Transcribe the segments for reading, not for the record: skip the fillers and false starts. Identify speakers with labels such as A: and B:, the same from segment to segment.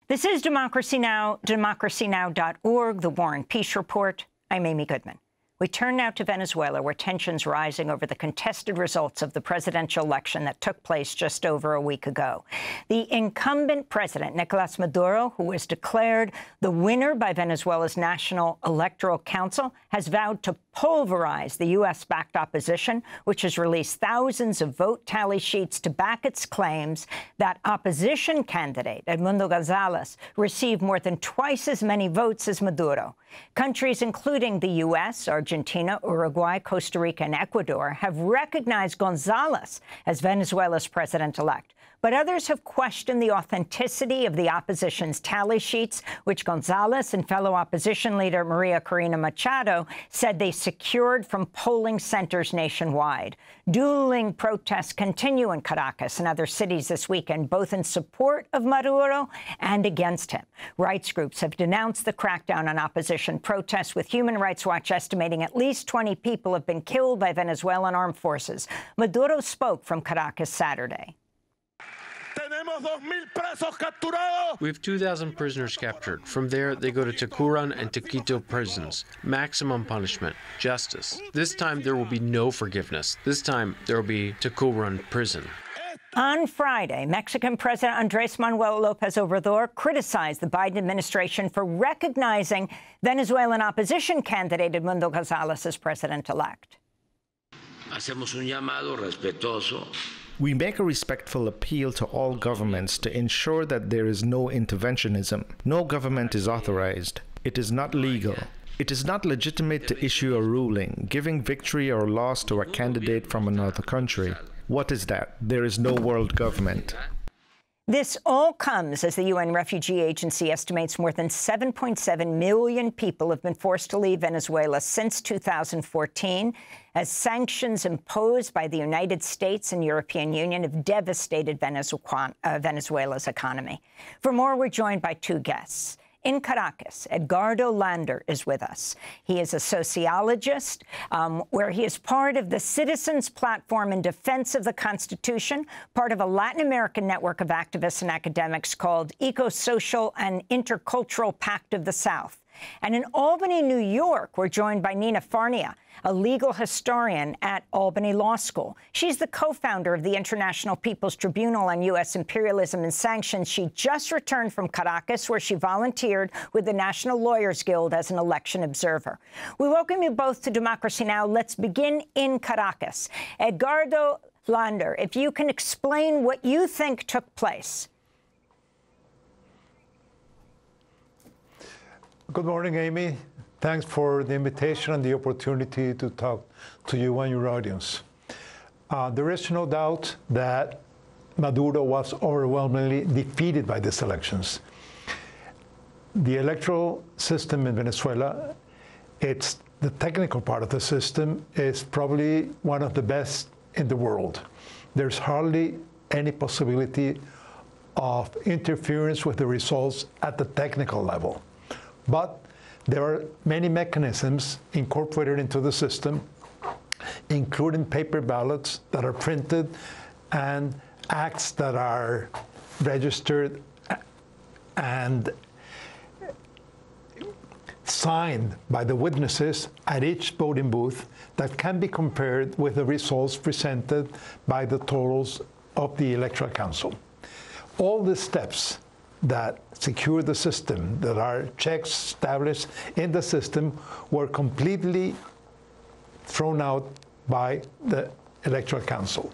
A: This is Democracy Now!, democracynow.org, The War and Peace Report. I'm Amy Goodman. We turn now to Venezuela, where tensions rising over the contested results of the presidential election that took place just over a week ago. The incumbent president, Nicolas Maduro, who was declared the winner by Venezuela's National Electoral Council, has vowed to pulverize the U.S.-backed opposition, which has released thousands of vote tally sheets to back its claims that opposition candidate Edmundo Gonzalez received more than twice as many votes as Maduro. Countries including the U.S., Argentina, Uruguay, Costa Rica, and Ecuador have recognized Gonzalez as Venezuela's president-elect. But others have questioned the authenticity of the opposition's tally sheets, which Gonzalez and fellow opposition leader Maria Corina Machado said they secured from polling centers nationwide. Dueling protests continue in Caracas and other cities this weekend, both in support of Maduro and against him. Rights groups have denounced the crackdown on opposition protests, with Human Rights Watch estimating at least 20 people have been killed by Venezuelan armed forces. Maduro spoke from Caracas Saturday.
B: We have 2,000 prisoners captured. From there, they go to Tucuran and Tequito prisons. Maximum punishment, justice. This time, there will be no forgiveness. This time, there will be Tucuran prison.
A: On Friday, Mexican President Andrés Manuel López Obrador criticized the Biden administration for recognizing Venezuelan opposition candidate Edmundo Gonzalez as president-elect.
C: We make a respectful appeal to all governments to ensure that there is no interventionism. No government is authorized. It is not legal. It is not legitimate to issue a ruling giving victory or loss to a candidate from another country. What is that? There is no world government.
A: This all comes as the UN Refugee Agency estimates more than 7.7 million people have been forced to leave Venezuela since 2014, as sanctions imposed by the United States and European Union have devastated Venezuela's economy. For more, we're joined by two guests. In Caracas, Edgardo Lander is with us. He is a sociologist, where he is part of the Citizens Platform in Defense of the Constitution, part of a Latin American network of activists and academics called Eco-Social and Intercultural Pact of the South. And in Albany, New York, we're joined by Nina Farnia, a legal historian at Albany Law School. She's the co-founder of the International People's Tribunal on U.S. Imperialism and Sanctions. She just returned from Caracas, where she volunteered with the National Lawyers Guild as an election observer. We welcome you both to Democracy Now! Let's begin in Caracas. Edgardo Lander, if you can explain what you think took place.
D: Good morning, Amy. Thanks for the invitation and the opportunity to talk to you and your audience. There is no doubt that Maduro was overwhelmingly defeated by these elections. The electoral system in Venezuela, it's the technical part of the system, is probably one of the best in the world. There's hardly any possibility of interference with the results at the technical level. But there are many mechanisms incorporated into the system, including paper ballots that are printed and acts that are registered and signed by the witnesses at each voting booth that can be compared with the results presented by the totals of the Electoral Council. All the steps that secure the system, that are checks established in the system, were completely thrown out by the Electoral Council.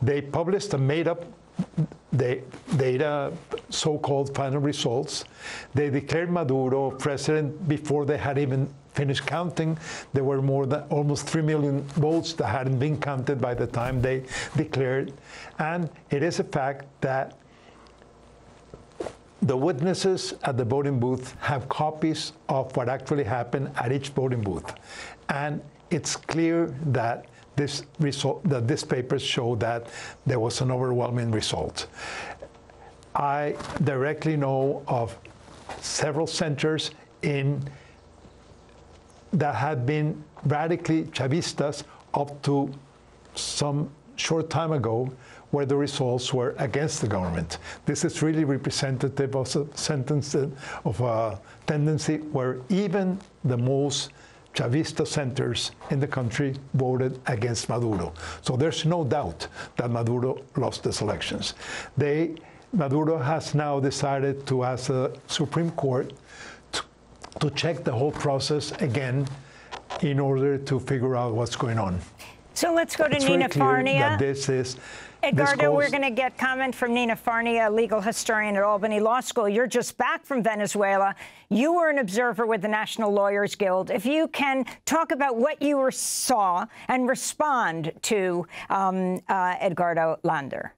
D: They published a made-up data, so-called final results. They declared Maduro president before they had even finished counting. There were more than almost 3 million votes that hadn't been counted by the time they declared. And it is a fact that the witnesses at the voting booth have copies of what actually happened at each voting booth. And it's clear that this papers show that there was an overwhelming result. I directly know of several centers that had been radically Chavistas up to some short time ago, where the results were against the government. This is really representative of a tendency where even the most Chavista centers in the country voted against Maduro. So there's no doubt that Maduro lost these elections. Maduro has now decided to ask the Supreme Court to check the whole process again in order to figure out what's going on.
A: So let's go to Nina Farnia. Edgardo, we're going to get comment from Nina Farnia, a legal historian at Albany Law School. You're just back from Venezuela. You were an observer with the National Lawyers Guild. If you can talk about what you saw and respond to Edgardo Lander.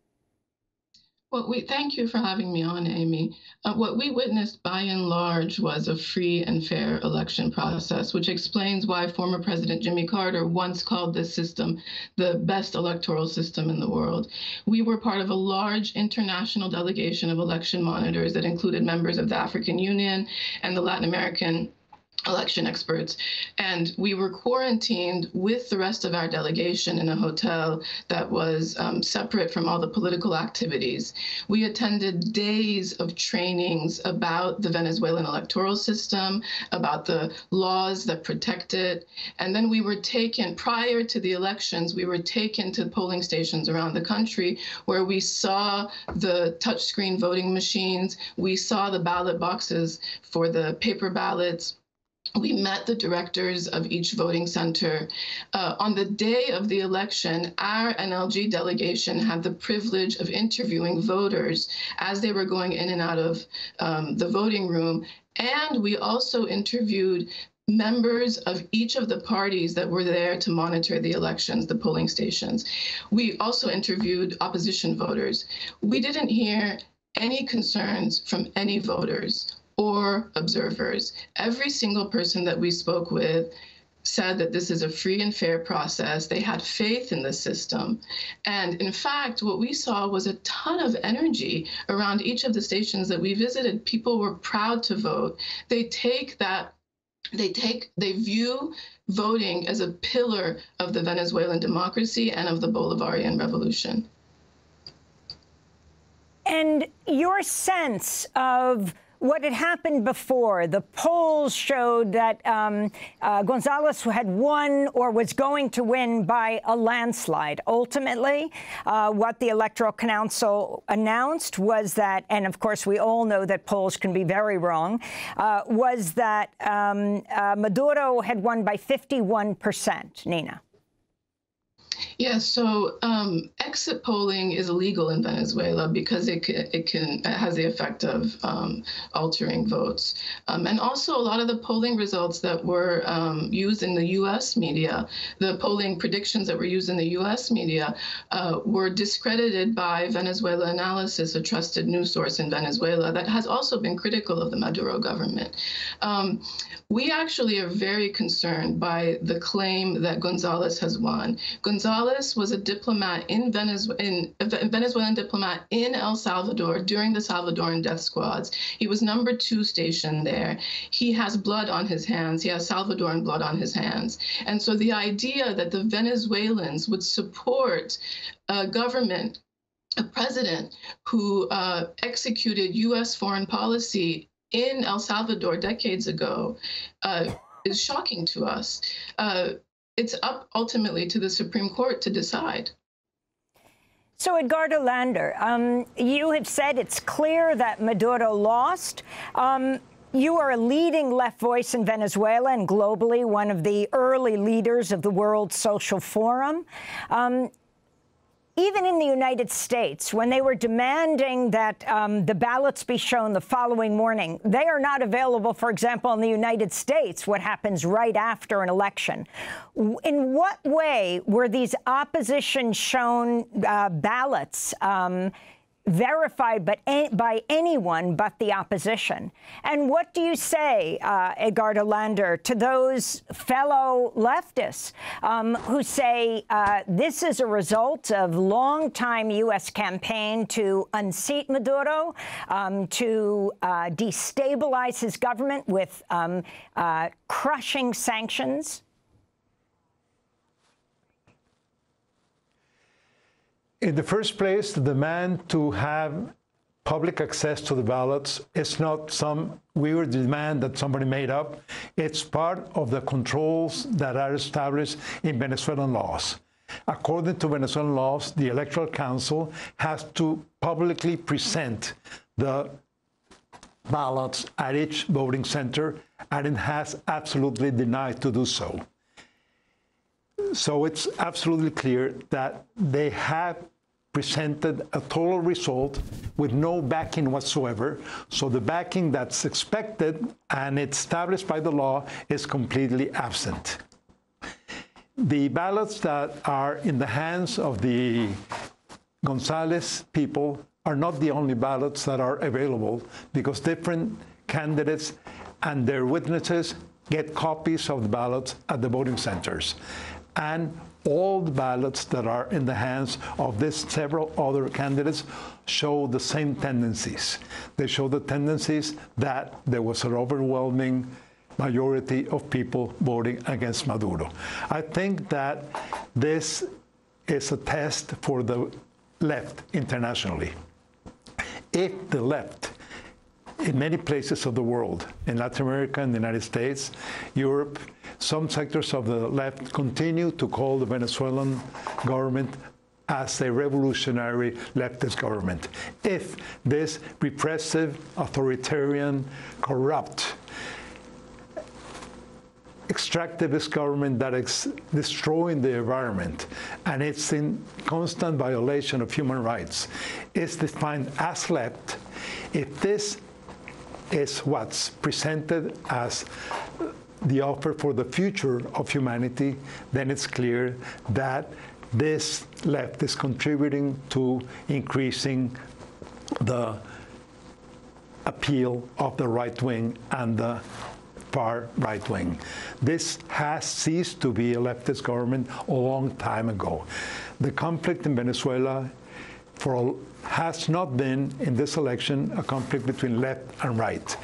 E: Well, thank you for having me on, Amy. What we witnessed by and large was a free and fair election process, which explains why former President Jimmy Carter once called this system the best electoral system in the world. We were part of a large international delegation of election monitors that included members of the African Union and the Latin American election experts, and we were quarantined with the rest of our delegation in a hotel that was separate from all the political activities. We attended days of trainings about the Venezuelan electoral system, about the laws that protect it, and then we were taken, prior to the elections, we were taken to polling stations around the country where we saw the touchscreen voting machines, we saw the ballot boxes for the paper ballots. We met the directors of each voting center. On the day of the election, our NLG delegation had the privilege of interviewing voters as they were going in and out of the voting room. And we also interviewed members of each of the parties that were there to monitor the elections, the polling stations. We also interviewed opposition voters. We didn't hear any concerns from any voters or observers. Every single person that we spoke with said that this is a free and fair process. They had faith in the system. And in fact, what we saw was a ton of energy around each of the stations that we visited. People were proud to vote. They view voting as a pillar of the Venezuelan democracy and of the Bolivarian revolution.
A: And your sense of what had happened before, the polls showed that Gonzalez had won or was going to win by a landslide. Ultimately, what the Electoral Council announced was that, and of course we all know that polls can be very wrong, was that Maduro had won by 51%. Nina.
E: Yes, so exit polling is illegal in Venezuela because it has the effect of altering votes. And also a lot of the polling results that were used in the U.S. media, the polling predictions that were used in the U.S. media were discredited by Venezuela Analysis, a trusted news source in Venezuela that has also been critical of the Maduro government. We actually are very concerned by the claim that Gonzalez has won. Gonzalez was a diplomat a Venezuelan diplomat in El Salvador during the Salvadoran death squads. He was #2 stationed there. He has blood on his hands. He has Salvadoran blood on his hands. And so the idea that the Venezuelans would support a government, a president who executed U.S. foreign policy in El Salvador decades ago is shocking to us. It's up ultimately to the Supreme Court to decide.
A: So, Edgardo Lander, you have said it's clear that Maduro lost. You are a leading left voice in Venezuela and globally, one of the early leaders of the World Social Forum. Even in the United States, when they were demanding that the ballots be shown the following morning, they are not available, for example, in the United States, what happens right after an election. In what way were these opposition-shown ballots verified by anyone but the opposition? And what do you say, Edgardo Lander, to those fellow leftists who say this is a result of long-time U.S. campaign to unseat Maduro, to destabilize his government with crushing sanctions?
D: In the first place, the demand to have public access to the ballots is not some weird demand that somebody made up. It's part of the controls that are established in Venezuelan laws. According to Venezuelan laws, the Electoral Council has to publicly present the ballots at each voting center, and it has absolutely denied to do so. So it's absolutely clear that they have presented a total result with no backing whatsoever. So the backing that's expected and established by the law is completely absent. The ballots that are in the hands of the Gonzalez people are not the only ballots that are available, because different candidates and their witnesses get copies of the ballots at the voting centers. And all the ballots that are in the hands of these several other candidates show the same tendencies. They show the tendencies that there was an overwhelming majority of people voting against Maduro. I think that this is a test for the left internationally. If the left, in many places of the world, in Latin America, in the United States, Europe, some sectors of the left continue to call the Venezuelan government as a revolutionary leftist government. If this repressive, authoritarian, corrupt, extractivist government that is destroying the environment, and it's in constant violation of human rights, is defined as left, if this is what's presented as the offer for the future of humanity, then it's clear that this left is contributing to increasing the appeal of the right wing and the far right wing. This has ceased to be a leftist government a long time ago. The conflict in Venezuela has not been, in this election, a conflict between left and right.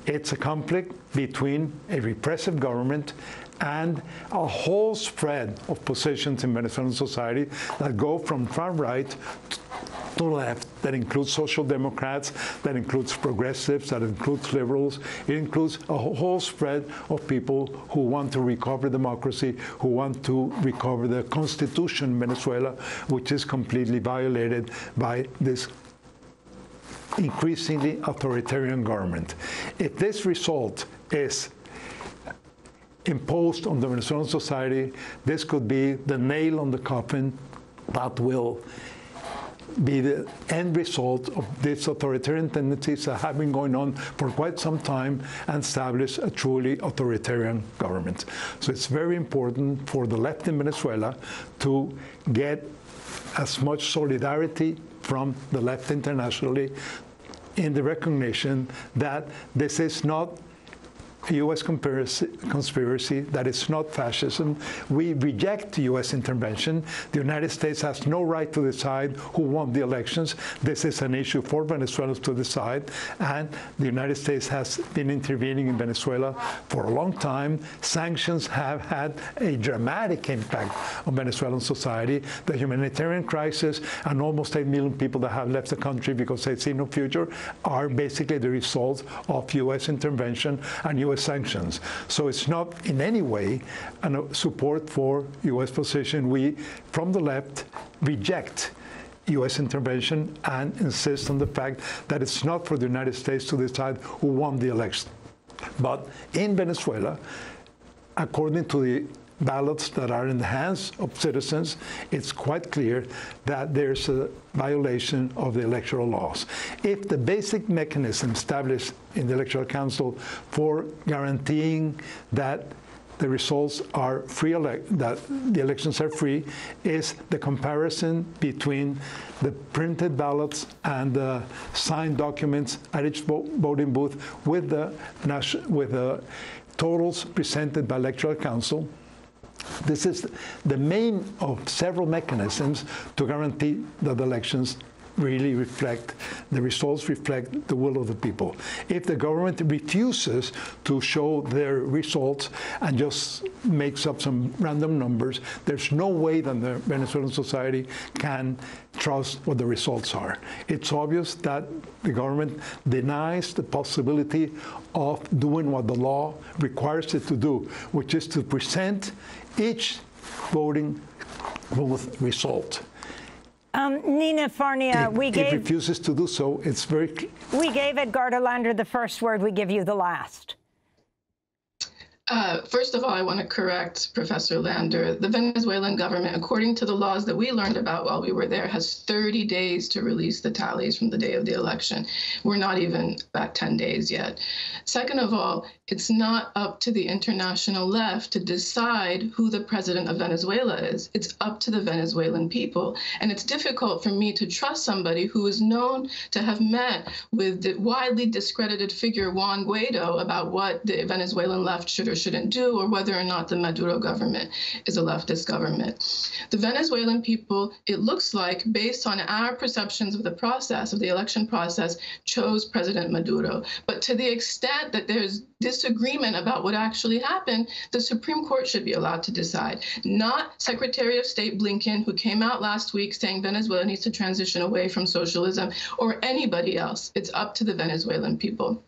D: It's a conflict between a repressive government and a whole spread of positions in Venezuelan society that go from far right to left, that includes social democrats, that includes progressives, that includes liberals. It includes a whole spread of people who want to recover democracy, who want to recover the constitution in Venezuela, which is completely violated by this increasingly authoritarian government. If this result is imposed on the Venezuelan society, this could be the nail on the coffin that will be the end result of these authoritarian tendencies that have been going on for quite some time and establish a truly authoritarian government. So it's very important for the left in Venezuela to get as much solidarity from the left internationally in the recognition that this is not a U.S. conspiracy, that it's not fascism. We reject U.S. intervention. The United States has no right to decide who won the elections. This is an issue for Venezuelans to decide, and the United States has been intervening in Venezuela for a long time. Sanctions have had a dramatic impact on Venezuelan society. The humanitarian crisis and almost 8 million people that have left the country because they see no future are basically the result of U.S. intervention and U.S. sanctions. So it's not in any way a support for U.S. position. We, from the left, reject U.S. intervention and insist on the fact that it's not for the United States to decide who won the election. But in Venezuela, according to the ballots that are in the hands of citizens, it's quite clear that there's a violation of the electoral laws. If the basic mechanism established in the Electoral Council for guaranteeing that the results are free, that the elections are free, is the comparison between the printed ballots and the signed documents at each voting booth with the totals presented by Electoral Council. This is the main of several mechanisms to guarantee that the elections really reflect, the results reflect the will of the people. If the government refuses to show their results and just makes up some random numbers, there's no way that the Venezuelan society can trust what the results are. It's obvious that the government denies the possibility of doing what the law requires it to do, which is to present each voting booth result.
A: Nina Farnia,
D: If he refuses to do so, it's very clear.
A: We gave Edgardo Lander the first word. We give you the last.
E: First of all, I want to correct Professor Lander. The Venezuelan government, according to the laws that we learned about while we were there, has 30 days to release the tallies from the day of the election. We're not even at 10 days yet. Second of all, it's not up to the international left to decide who the president of Venezuela is. It's up to the Venezuelan people. And it's difficult for me to trust somebody who is known to have met with the widely discredited figure Juan Guaido about what the Venezuelan left should or shouldn't do, or whether or not the Maduro government is a leftist government. The Venezuelan people, it looks like, based on our perceptions of the process, of the election process, chose President Maduro. But to the extent that there's disagreement about what actually happened, the Supreme Court should be allowed to decide. Not Secretary of State Blinken, who came out last week saying Venezuela needs to transition away from socialism, or anybody else. It's up to the Venezuelan people.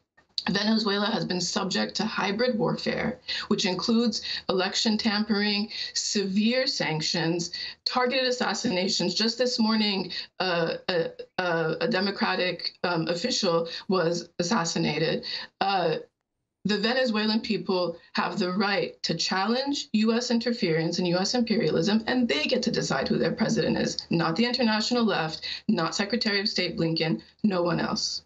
E: Venezuela has been subject to hybrid warfare, which includes election tampering, severe sanctions, targeted assassinations. Just this morning, a Democratic official was assassinated. The Venezuelan people have the right to challenge U.S. interference and U.S. imperialism, and they get to decide who their president is, not the international left, not Secretary of State Blinken, no one else.